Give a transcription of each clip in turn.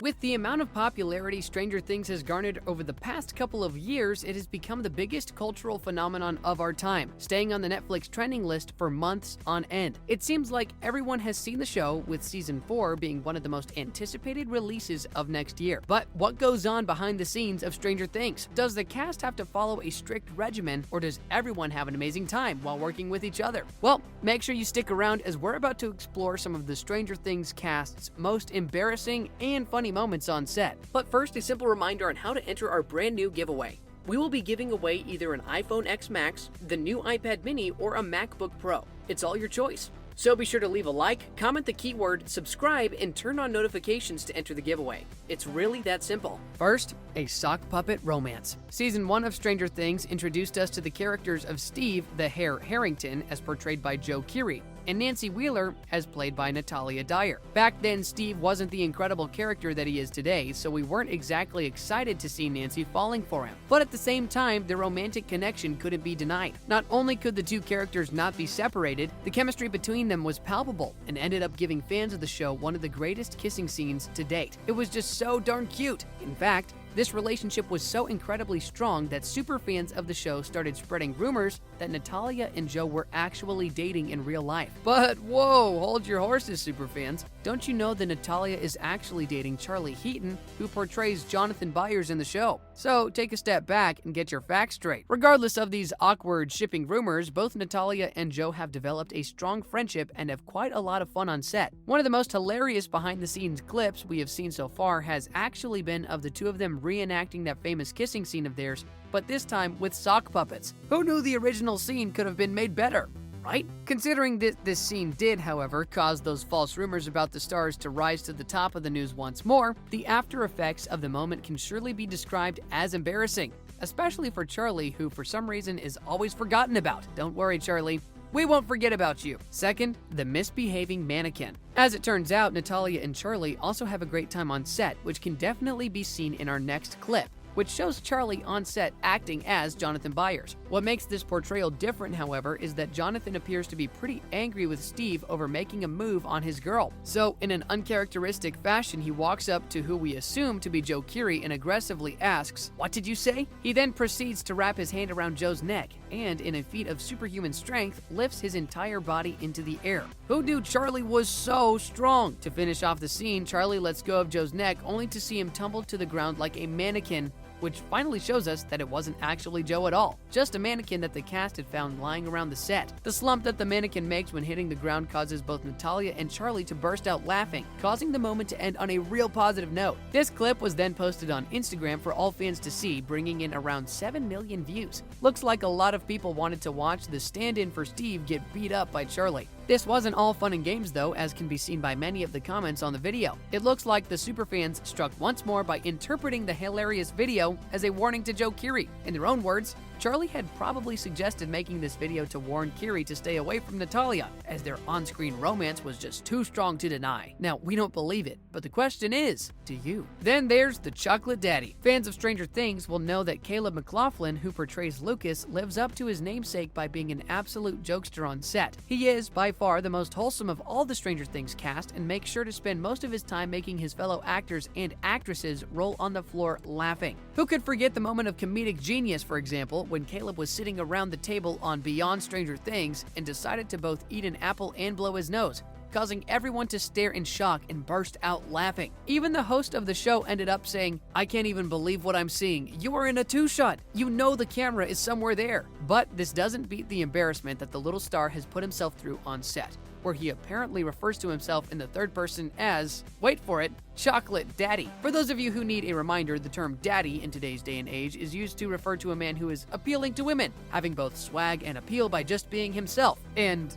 With the amount of popularity Stranger Things has garnered over the past couple of years, it has become the biggest cultural phenomenon of our time, staying on the Netflix trending list for months on end. It seems like everyone has seen the show, with season 4 being one of the most anticipated releases of next year. But what goes on behind the scenes of Stranger Things? Does the cast have to follow a strict regimen, or does everyone have an amazing time while working with each other? Well, make sure you stick around as we're about to explore some of the Stranger Things cast's most embarrassing and funny moments on set. But first, a simple reminder on how to enter our brand new giveaway. We will be giving away either an iPhone X Max, the new iPad mini, or a MacBook Pro. It's all your choice. So be sure to leave a like, comment the keyword, subscribe, and turn on notifications to enter the giveaway. It's really that simple. First, a sock puppet romance. Season 1 of Stranger Things introduced us to the characters of Steve the Hare Harrington, as portrayed by Joe Keery, and Nancy Wheeler, as played by Natalia Dyer. Back then, Steve wasn't the incredible character that he is today, so we weren't exactly excited to see Nancy falling for him. But at the same time, the romantic connection couldn't be denied. Not only could the two characters not be separated, the chemistry between them was palpable and ended up giving fans of the show one of the greatest kissing scenes to date. It was just so darn cute. In fact, this relationship was so incredibly strong that superfans of the show started spreading rumors that Natalia and Joe were actually dating in real life. But whoa, hold your horses, superfans. Don't you know that Natalia is actually dating Charlie Heaton, who portrays Jonathan Byers in the show? So take a step back and get your facts straight. Regardless of these awkward shipping rumors, both Natalia and Joe have developed a strong friendship and have quite a lot of fun on set. One of the most hilarious behind-the-scenes clips we have seen so far has actually been of the two of them reenacting that famous kissing scene of theirs, but this time with sock puppets. Who knew the original scene could have been made better? Right? Considering that this scene did, however, cause those false rumors about the stars to rise to the top of the news once more, the after effects of the moment can surely be described as embarrassing, especially for Charlie, who for some reason is always forgotten about. Don't worry, Charlie. We won't forget about you. Second, the misbehaving mannequin. As it turns out, Natalia and Charlie also have a great time on set, which can definitely be seen in our next clip, which shows Charlie on set acting as Jonathan Byers. What makes this portrayal different, however, is that Jonathan appears to be pretty angry with Steve over making a move on his girl. So, in an uncharacteristic fashion, he walks up to who we assume to be Joe Keery and aggressively asks, "What did you say?" He then proceeds to wrap his hand around Joe's neck and, in a feat of superhuman strength, lifts his entire body into the air. Who knew Charlie was so strong? To finish off the scene, Charlie lets go of Joe's neck only to see him tumble to the ground like a mannequin, which finally shows us that it wasn't actually Joe at all, just a mannequin that the cast had found lying around the set. The slump that the mannequin makes when hitting the ground causes both Natalia and Charlie to burst out laughing, causing the moment to end on a real positive note. This clip was then posted on Instagram for all fans to see, bringing in around 7 million views. Looks like a lot of people wanted to watch the stand-in for Steve get beat up by Charlie. This wasn't all fun and games though, as can be seen by many of the comments on the video. It looks like the superfans struck once more by interpreting the hilarious video as a warning to Joe Keery. In their own words, Charlie had probably suggested making this video to warn Keery to stay away from Natalia, as their on-screen romance was just too strong to deny. Now, we don't believe it, but the question is, do you? Then there's the Chocolate Daddy. Fans of Stranger Things will know that Caleb McLaughlin, who portrays Lucas, lives up to his namesake by being an absolute jokester on set. He is, by far, the most wholesome of all the Stranger Things cast and makes sure to spend most of his time making his fellow actors and actresses roll on the floor laughing. Who could forget the moment of comedic genius, for example, when Caleb was sitting around the table on Beyond Stranger Things and decided to both eat an apple and blow his nose, causing everyone to stare in shock and burst out laughing. Even the host of the show ended up saying, "I can't even believe what I'm seeing. You are in a two-shot. You know the camera is somewhere there." But this doesn't beat the embarrassment that the little star has put himself through on set, where he apparently refers to himself in the third person as, wait for it, Chocolate Daddy. For those of you who need a reminder, the term daddy in today's day and age is used to refer to a man who is appealing to women, having both swag and appeal by just being himself. And,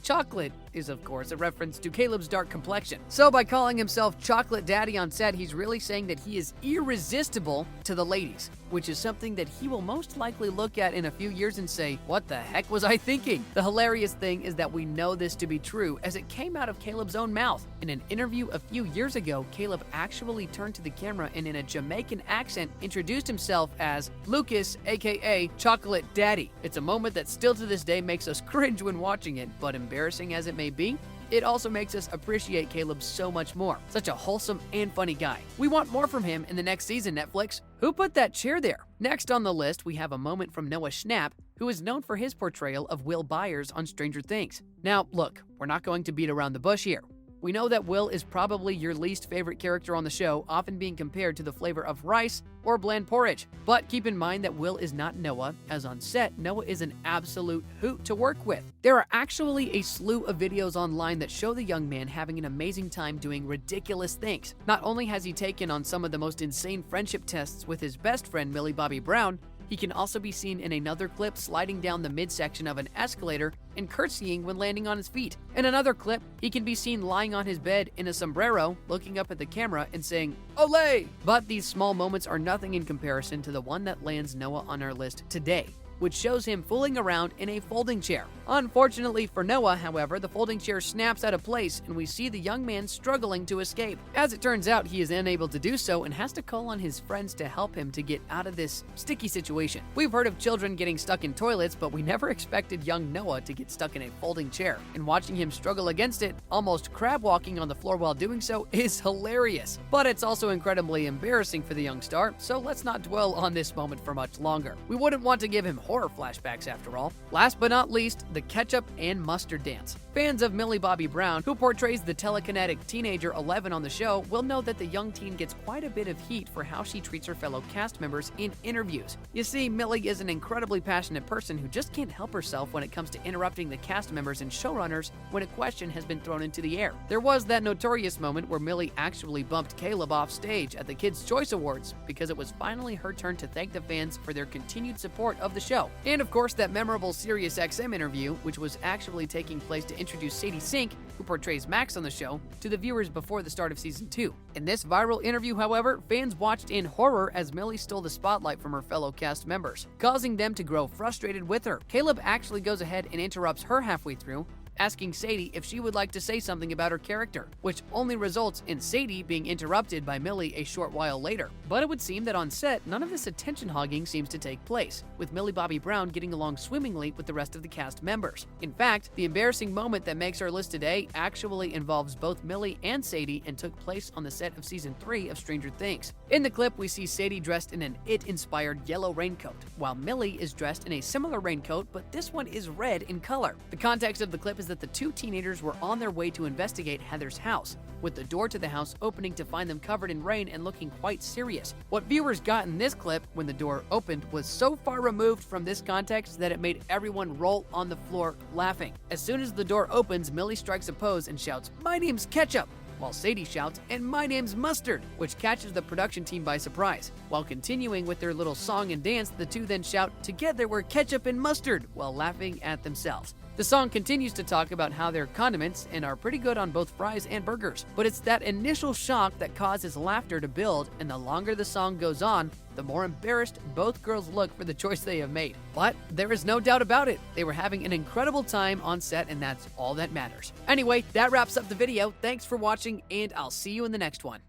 chocolate is, of course, a reference to Caleb's dark complexion. So by calling himself Chocolate Daddy on set, he's really saying that he is irresistible to the ladies, which is something that he will most likely look at in a few years and say, "What the heck was I thinking?" The hilarious thing is that we know this to be true, as it came out of Caleb's own mouth. In an interview a few years ago, Caleb actually turned to the camera and in a Jamaican accent introduced himself as Lucas, aka Chocolate Daddy. It's a moment that still to this day makes us cringe when watching it, but embarrassing as it may be, it also makes us appreciate Caleb so much more. Such a wholesome and funny guy. We want more from him in the next season, Netflix. Who put that chair there? Next on the list, we have a moment from Noah Schnapp, who is known for his portrayal of Will Byers on Stranger Things. Now, look, we're not going to beat around the bush here. We know that Will is probably your least favorite character on the show, often being compared to the flavor of rice or bland porridge. But keep in mind that Will is not Noah, as on set, Noah is an absolute hoot to work with. There are actually a slew of videos online that show the young man having an amazing time doing ridiculous things. Not only has he taken on some of the most insane friendship tests with his best friend Millie Bobby Brown, he can also be seen in another clip sliding down the midsection of an escalator and curtsying when landing on his feet. In another clip, he can be seen lying on his bed in a sombrero, looking up at the camera and saying, "Olé!" But these small moments are nothing in comparison to the one that lands Noah on our list today, which shows him fooling around in a folding chair. Unfortunately for Noah, however, the folding chair snaps out of place and we see the young man struggling to escape. As it turns out, he is unable to do so and has to call on his friends to help him to get out of this sticky situation. We've heard of children getting stuck in toilets, but we never expected young Noah to get stuck in a folding chair. And watching him struggle against it, almost crab walking on the floor while doing so, is hilarious. But it's also incredibly embarrassing for the young star, so let's not dwell on this moment for much longer. We wouldn't want to give him horror flashbacks after all. Last but not least, the ketchup and mustard dance. Fans of Millie Bobby Brown, who portrays the telekinetic teenager 11 on the show, will know that the young teen gets quite a bit of heat for how she treats her fellow cast members in interviews. You see, Millie is an incredibly passionate person who just can't help herself when it comes to interrupting the cast members and showrunners when a question has been thrown into the air. There was that notorious moment where Millie actually bumped Caleb off stage at the Kids' Choice Awards because it was finally her turn to thank the fans for their continued support of the show. And of course, that memorable SiriusXM interview, which was actually taking place to introduce Sadie Sink, who portrays Max on the show, to the viewers before the start of season 2. In this viral interview, however, fans watched in horror as Millie stole the spotlight from her fellow cast members, causing them to grow frustrated with her. Caleb actually goes ahead and interrupts her halfway through, asking Sadie if she would like to say something about her character, which only results in Sadie being interrupted by Millie a short while later. But it would seem that on set, none of this attention hogging seems to take place, with Millie Bobby Brown getting along swimmingly with the rest of the cast members. In fact, the embarrassing moment that makes our list today actually involves both Millie and Sadie and took place on the set of season 3 of Stranger Things. In the clip, we see Sadie dressed in an It-inspired yellow raincoat, while Millie is dressed in a similar raincoat, but this one is red in color. The context of the clip is that the two teenagers were on their way to investigate Heather's house, with the door to the house opening to find them covered in rain and looking quite serious. What viewers got in this clip when the door opened was so far removed from this context that it made everyone roll on the floor laughing. As soon as the door opens, Millie strikes a pose and shouts, "My name's Ketchup!" while Sadie shouts, "And my name's Mustard," which catches the production team by surprise. While continuing with their little song and dance, the two then shout, "Together we're Ketchup and Mustard," while laughing at themselves. The song continues to talk about how they're condiments and are pretty good on both fries and burgers, but it's that initial shock that causes laughter to build, and the longer the song goes on, the more embarrassed both girls look for the choice they have made. But there is no doubt about it, they were having an incredible time on set, and that's all that matters. Anyway, that wraps up the video. Thanks for watching, and I'll see you in the next one.